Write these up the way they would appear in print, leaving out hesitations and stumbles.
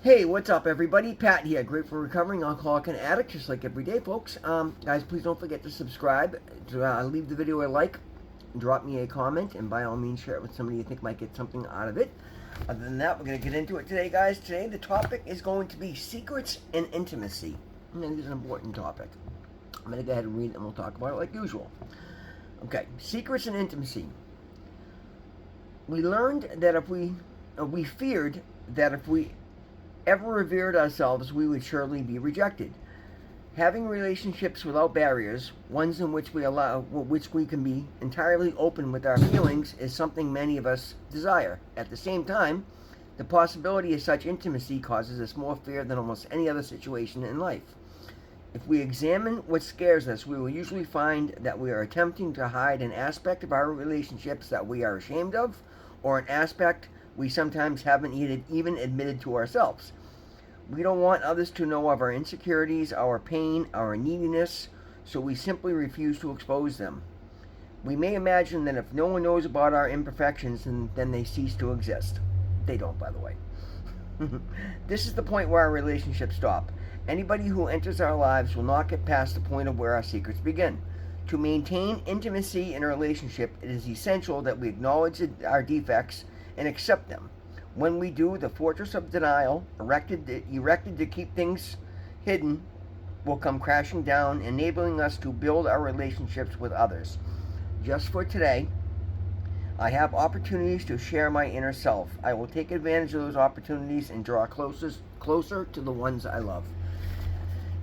Hey, what's up, everybody? Pat here, grateful for recovering alcoholic and addict, just like every day, folks. Guys, please don't forget to subscribe, leave the video a like, drop me a comment, and by all means, share it with somebody you think might get something out of it. Other than that, we're going to get into it today, guys. Today, the topic is going to be secrets and intimacy. And this is an important topic. I'm going to go ahead and read it, and we'll talk about it like usual. Okay, secrets and intimacy. We learned that we feared that if we ever revered ourselves, we would surely be rejected. Having relationships without barriers, ones in which we can be entirely open with our feelings, is something many of us desire. At the same time, the possibility of such intimacy causes us more fear than almost any other situation in life. If we examine what scares us, we will usually find that we are attempting to hide an aspect of our relationships that we are ashamed of, or an aspect we sometimes haven't even admitted to ourselves. We don't want others to know of our insecurities, our pain, our neediness, so we simply refuse to expose them. We may imagine that if no one knows about our imperfections, then they cease to exist. They don't, by the way. This is the point where our relationships stop. Anybody who enters our lives will not get past the point of where our secrets begin. To maintain intimacy in a relationship, it is essential that we acknowledge our defects and accept them. When we do, the fortress of denial, erected to keep things hidden, will come crashing down, enabling us to build our relationships with others. Just for today, I have opportunities to share my inner self. I will take advantage of those opportunities and draw closer to the ones I love.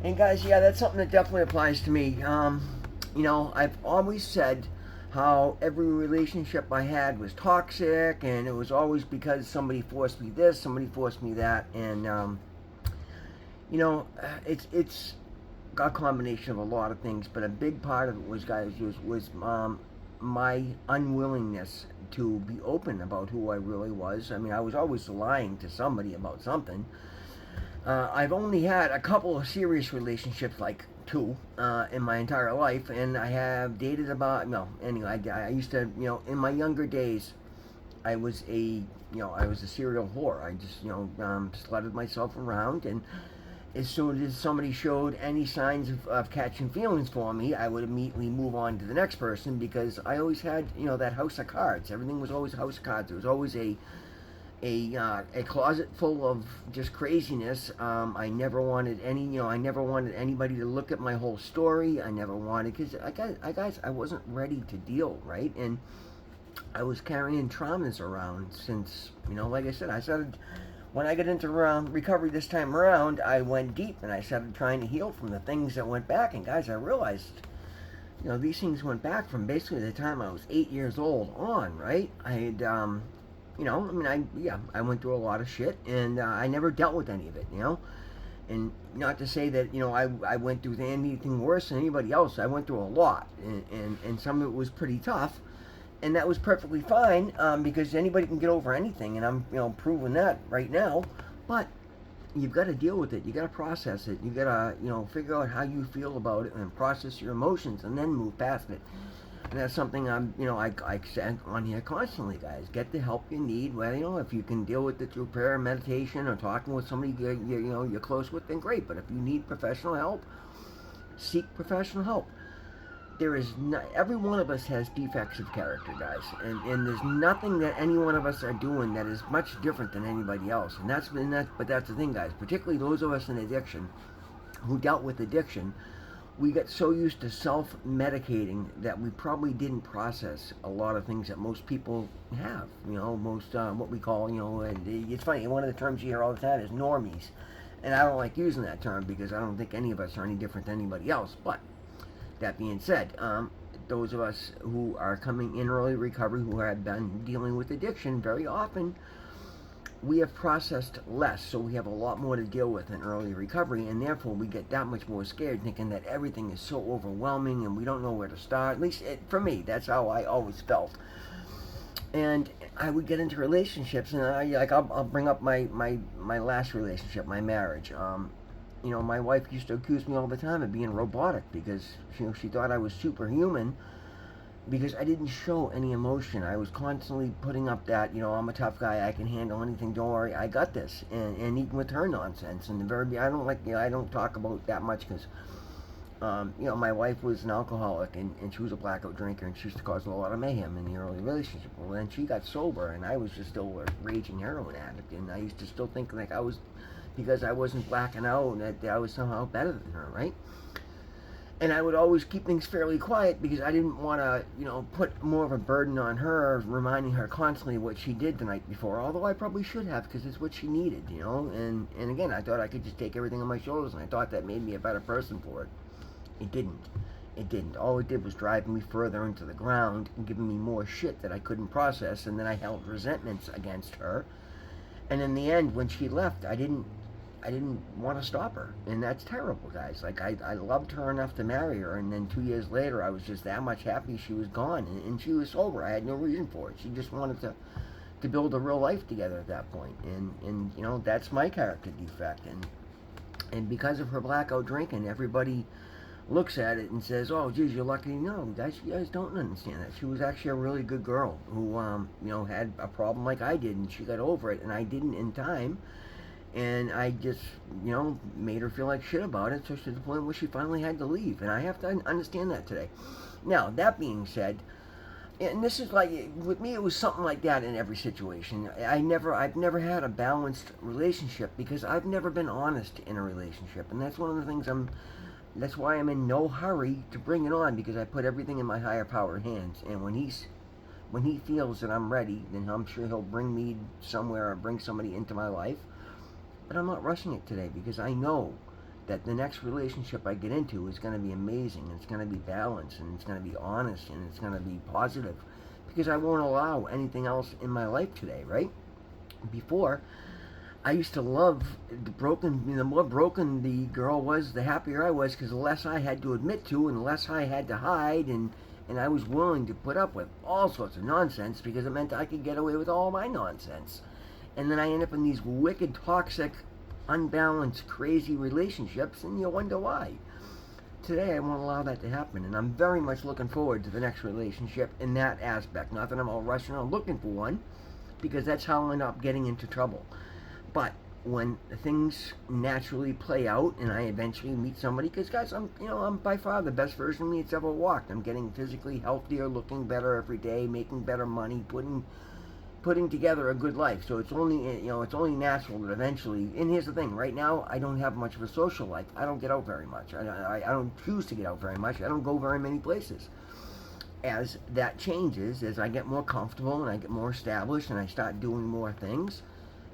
And guys, yeah, that's something that definitely applies to me. I've always said how every relationship I had was toxic, and it was always because somebody forced me this, somebody forced me that, and it's a combination of a lot of things, but a big part of it was, guys, was my unwillingness to be open about who I really was. I mean, I was always lying to somebody about something. I've only had a couple of serious relationships, like two, in my entire life, and I have dated about, no, anyway, I used to, in my younger days, I was a serial whore. I just, slutted myself around, and as soon as somebody showed any signs of catching feelings for me, I would immediately move on to the next person, because I always had, that house of cards. Everything was always a house of cards. There was always a closet full of just craziness. I never wanted anybody to look at my whole story. I never wanted, because I wasn't ready to deal, right? And I was carrying traumas around since, like I said, when I got into recovery this time around, I went deep and I started trying to heal from the things that went back. And guys, I realized, these things went back from basically the time I was 8 years old on, right? I had, I went through a lot of shit, and I never dealt with any of it, And not to say that, I went through anything worse than anybody else. I went through a lot, and some of it was pretty tough. And that was perfectly fine, because anybody can get over anything, and I'm, proving that right now. But you've got to deal with it. You got to process it. You got to, figure out how you feel about it and process your emotions, and then move past it. And that's something I said on here constantly, guys. Get the help you need. Whether, if you can deal with it through prayer, meditation, or talking with somebody you're close with, then great. But if you need professional help, seek professional help. Every one of us has defects of character, guys, and there's nothing that any one of us are doing that is much different than anybody else. But that's the thing, guys. Particularly those of us in addiction, who dealt with addiction, we got so used to self-medicating that we probably didn't process a lot of things that most people have. Most what we call, it's funny. One of the terms you hear all the time is normies, and I don't like using that term because I don't think any of us are any different than anybody else. But that being said, those of us who are coming in early recovery, who have been dealing with addiction, very often we have processed less, so we have a lot more to deal with in early recovery, and therefore we get that much more scared, thinking that everything is so overwhelming and we don't know where to start. At least for me, that's how I always felt. And I would get into relationships, and I'll bring up my last relationship, my marriage. My wife used to accuse me all the time of being robotic, because she thought I was superhuman, because I didn't show any emotion. I was constantly putting up that, I'm a tough guy, I can handle anything, don't worry, I got this. And even with her nonsense, and the very, I don't like, I don't talk about that much because, my wife was an alcoholic and she was a blackout drinker and she used to cause a lot of mayhem in the early relationship. Well, then she got sober and I was just still a raging heroin addict, and I used to still think like I was, because I wasn't blacking out, that I was somehow better than her, right? And I would always keep things fairly quiet because I didn't want to, put more of a burden on her, reminding her constantly what she did the night before. Although I probably should have, because it's what she needed, And again, I thought I could just take everything on my shoulders, and I thought that made me a better person for it. It didn't. It didn't. All it did was drive me further into the ground and giving me more shit that I couldn't process, and then I held resentments against her. And in the end, when she left, I didn't want to stop her, and that's terrible, guys. Like, I loved her enough to marry her, and then 2 years later I was just that much happy she was gone, and she was sober. I had no reason for it. She just wanted to build a real life together at that point, and that's my character defect, and because of her blackout drinking, everybody looks at it and says, oh geez, you're lucky. No, you guys don't understand that. She was actually a really good girl who had a problem like I did, and she got over it, and I didn't in time. And I just, made her feel like shit about it, so to the point where she finally had to leave. And I have to understand that today. Now, that being said, and this is like, with me, it was something like that in every situation. I've never had a balanced relationship because I've never been honest in a relationship. And that's one of the things that's why I'm in no hurry to bring it on, because I put everything in my higher power hands. And when he feels that I'm ready, then I'm sure he'll bring me somewhere or bring somebody into my life. But I'm not rushing it today because I know that the next relationship I get into is going to be amazing, and it's going to be balanced, and it's going to be honest, and it's going to be positive, because I won't allow anything else in my life today, right? Before, I used to love the more broken the girl was, the happier I was, because the less I had to admit to and the less I had to hide, and I was willing to put up with all sorts of nonsense because it meant I could get away with all my nonsense. And then I end up in these wicked, toxic, unbalanced, crazy relationships, and you wonder why. Today, I won't allow that to happen, and I'm very much looking forward to the next relationship in that aspect. Not that I'm all rushing on looking for one, because that's how I'll end up getting into trouble. But when things naturally play out, and I eventually meet somebody, because guys, I'm by far the best version of me it's ever walked. I'm getting physically healthier, looking better every day, making better money, putting together a good life. So it's only natural that eventually, and here's the thing, right now I don't have much of a social life. I don't get out very much. I don't choose to get out very much. I don't go very many places. As that changes, as I get more comfortable and I get more established and I start doing more things,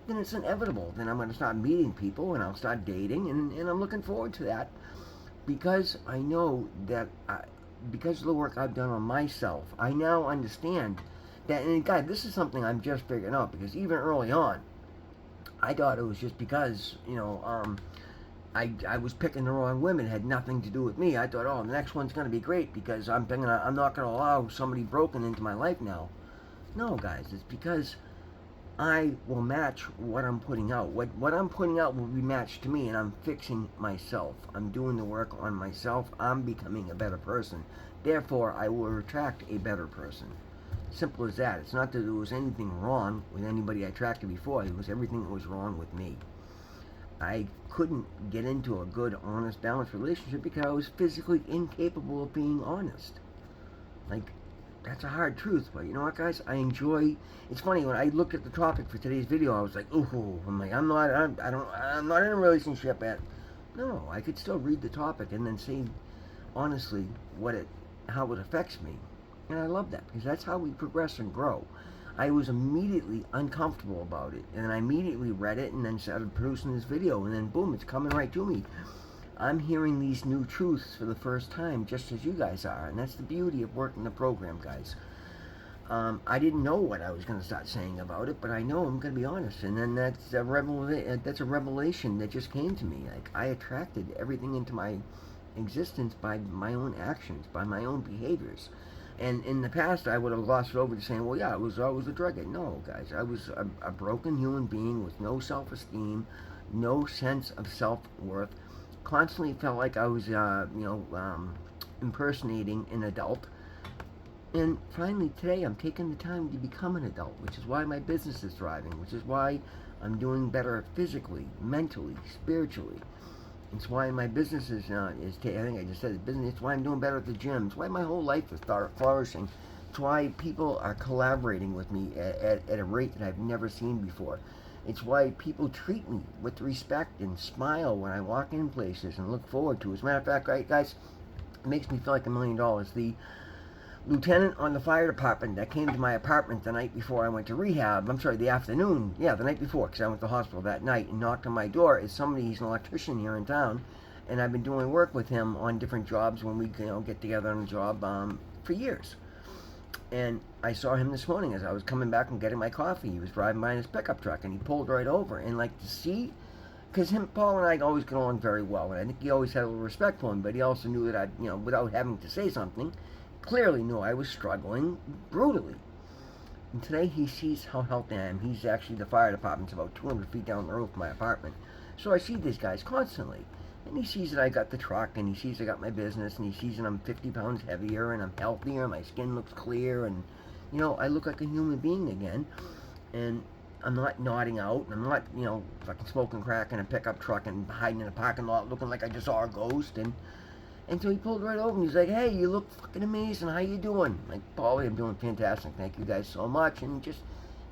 then it's inevitable. Then I'm going to start meeting people and I'll start dating, and I'm looking forward to that, because I know that because of the work I've done on myself, I now understand that, and guys, this is something I'm just figuring out, because even early on, I thought it was just because, I was picking the wrong women. It had nothing to do with me. I thought, oh, the next one's going to be great because I'm not going to allow somebody broken into my life now. No, guys, it's because I will match what I'm putting out. What I'm putting out will be matched to me, and I'm fixing myself. I'm doing the work on myself. I'm becoming a better person. Therefore, I will attract a better person. Simple as that. It's not that there was anything wrong with anybody I attracted before. It was everything that was wrong with me. I couldn't get into a good, honest, balanced relationship because I was physically incapable of being honest. Like, that's a hard truth, but you know what, guys? I enjoy. It's funny, when I looked at the topic for today's video, I was like, ooh, I'm not in a relationship yet. No, I could still read the topic and then see honestly how it affects me. And I love that, because that's how we progress and grow. I was immediately uncomfortable about it, and I immediately read it and then started producing this video, and then boom, it's coming right to me. I'm hearing these new truths for the first time, just as you guys are, and that's the beauty of working the program, guys. I didn't know what I was going to start saying about it, but I know I'm going to be honest, and then that's a revelation that just came to me. Like, I attracted everything into my existence by my own actions, by my own behaviors. And in the past, I would have glossed it over to saying, well, yeah, I was always a drug addict. No, guys, I was a broken human being with no self-esteem, no sense of self-worth, constantly felt like I was, impersonating an adult, And finally, today, I'm taking the time to become an adult, which is why my business is thriving, which is why I'm doing better physically, mentally, spiritually. It's why my business I think I just said business. It's why I'm doing better at the gym. It's why my whole life is flourishing. It's why people are collaborating with me at a rate that I've never seen before. It's why people treat me with respect and smile when I walk in places and look forward to. As a matter of fact, right, guys, it makes me feel like $1,000,000. The lieutenant on the fire department that came to my apartment the night before I went to rehab, I'm sorry, the afternoon, yeah, the night before, because I went to the hospital that night, and knocked on my door, is somebody, he's an electrician here in town, and I've been doing work with him on different jobs when we get together on a job for years. And I saw him this morning as I was coming back and getting my coffee. He was driving by in his pickup truck, and he pulled right over, and like to see, because Paul and I always get along very well, and I think he always had a little respect for him, but he also knew that without having to say something, clearly knew I was struggling brutally. And today he sees how healthy I am. He's actually, the fire department's about 200 feet down the road from my apartment. So I see these guys constantly. And he sees that I got the truck, and he sees I got my business, and he sees that I'm 50 pounds heavier, and I'm healthier, my skin looks clear, and, I look like a human being again. And I'm not nodding out, and I'm not, fucking smoking crack in a pickup truck and hiding in a parking lot looking like I just saw a ghost. And so he pulled right over and he's like, "Hey, you look fucking amazing. How you doing?" I'm like, "Paulie, I'm doing fantastic. Thank you guys so much." And just,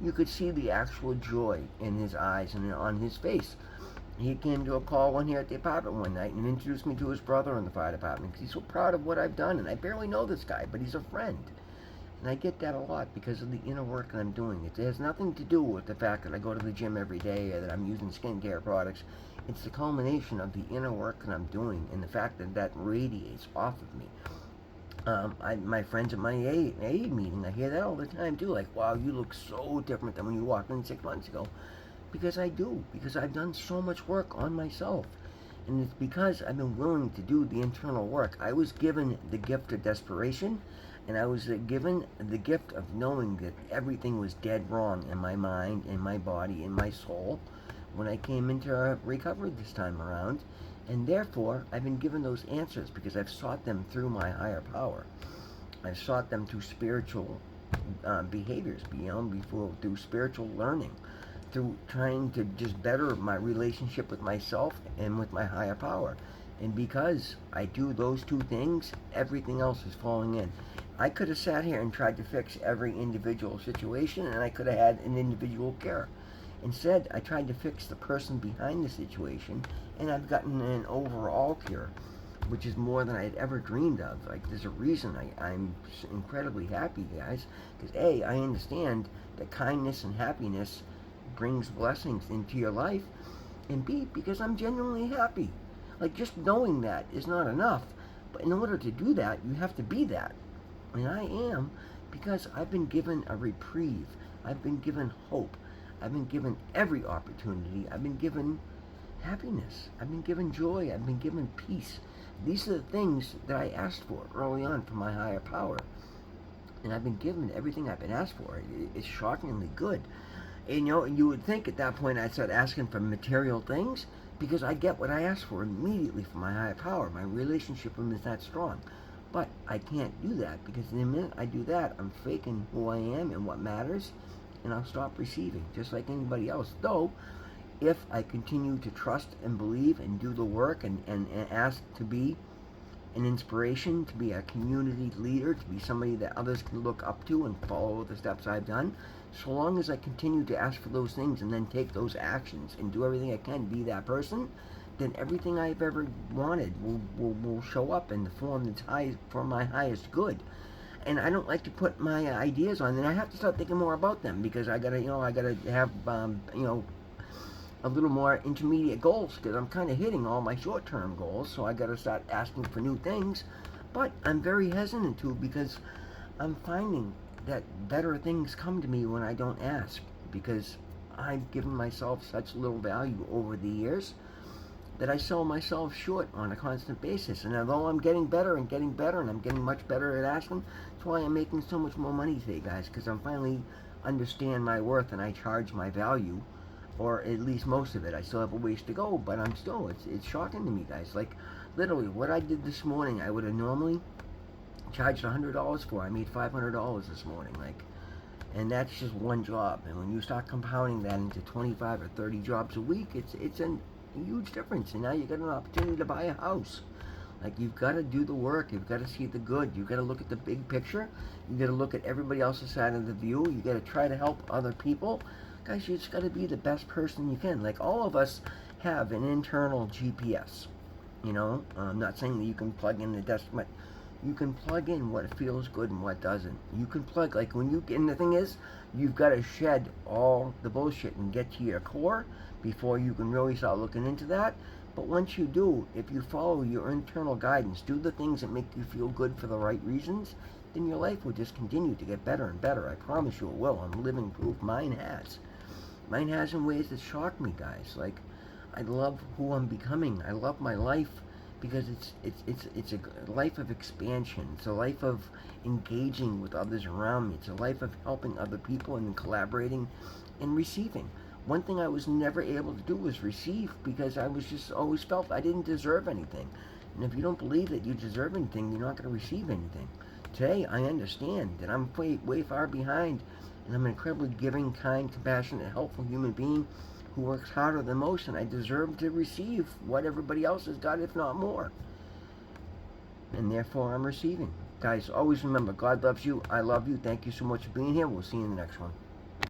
you could see the actual joy in his eyes and on his face. He came to a call one here at the apartment one night and introduced me to his brother in the fire department because he's so proud of what I've done. And I barely know this guy, but he's a friend. And I get that a lot because of the inner work that I'm doing. It has nothing to do with the fact that I go to the gym every day or that I'm using skincare products. It's the culmination of the inner work that I'm doing and the fact that that radiates off of me. My friends at my AA meeting, I hear that all the time too. Like, "Wow, you look so different than when you walked in 6 months ago." Because I do. Because I've done so much work on myself. And it's because I've been willing to do the internal work. I was given the gift of desperation, and I was given the gift of knowing that everything was dead wrong in my mind, in my body, in my soul when I came into recovery this time around. And therefore, I've been given those answers because I've sought them through my higher power. I've sought them through spiritual behaviors, through spiritual learning, through trying to just better my relationship with myself and with my higher power. And because I do those two things, everything else is falling in. I could have sat here and tried to fix every individual situation, and I could have had an individual cure. Instead, I tried to fix the person behind the situation, and I've gotten an overall cure, which is more than I had ever dreamed of. Like, there's a reason I'm incredibly happy, guys, because A, I understand that kindness and happiness brings blessings into your life, and B, because I'm genuinely happy. Like, just knowing that is not enough, but in order to do that, you have to be that. And I am, because I've been given a reprieve. I've been given hope. I've been given every opportunity. I've been given happiness. I've been given joy. I've been given peace. These are the things that I asked for early on from my higher power. And I've been given everything I've been asked for. It's shockingly good. And you would think at that point I'd start asking for material things because I get what I asked for immediately from my higher power. My relationship with him is that strong. But I can't do that because the minute I do that, I'm faking who I am and what matters, and I'll stop receiving, just like anybody else. Though, if I continue to trust and believe and do the work and ask to be an inspiration, to be a community leader, to be somebody that others can look up to and follow the steps I've done, so long as I continue to ask for those things and then take those actions and do everything I can to be that person, then everything I've ever wanted will show up in the form that's for my highest good. And I don't like to put my ideas on, and I have to start thinking more about them because I gotta have a little more intermediate goals because I'm kind of hitting all my short-term goals, so I gotta start asking for new things. But I'm very hesitant to because I'm finding that better things come to me when I don't ask because I've given myself such little value over the years that I sell myself short on a constant basis. And although I'm getting better and I'm getting much better at asking, that's why I'm making so much more money today, guys, because I'm finally understand my worth and I charge my value, or at least most of it. I still have a ways to go, but it's shocking to me, guys. Like, literally, what I did this morning, I would have normally charged $100 for. I made $500 this morning. And that's just one job. And when you start compounding that into 25 or 30 jobs a week, it's a huge difference. And now you got an opportunity to buy a house. You've got to do the work. You've got to see the good. You've got to look at the big picture. You've got to look at everybody else's side of the view. You've got to try to help other people. Guys, you just got to be the best person you can. All of us have an internal GPS. I'm not saying that you can plug in the desk, but you can plug in what feels good and what doesn't. You can plug, and the thing is, you've got to shed all the bullshit and get to your core before you can really start looking into that. But once you do, if you follow your internal guidance, do the things that make you feel good for the right reasons, then your life will just continue to get better and better. I promise you it will. I'm living proof. Mine has. Mine has in ways that shock me, guys. I love who I'm becoming. I love my life because it's a life of expansion. It's a life of engaging with others around me. It's a life of helping other people and collaborating and receiving. One thing I was never able to do was receive, because I was just always felt I didn't deserve anything. And if you don't believe that you deserve anything, you're not going to receive anything. Today, I understand that I'm way far behind, and I'm an incredibly giving, kind, compassionate, helpful human being who works harder than most, and I deserve to receive what everybody else has got, if not more. And therefore, I'm receiving. Guys, always remember, God loves you. I love you. Thank you so much for being here. We'll see you in the next one.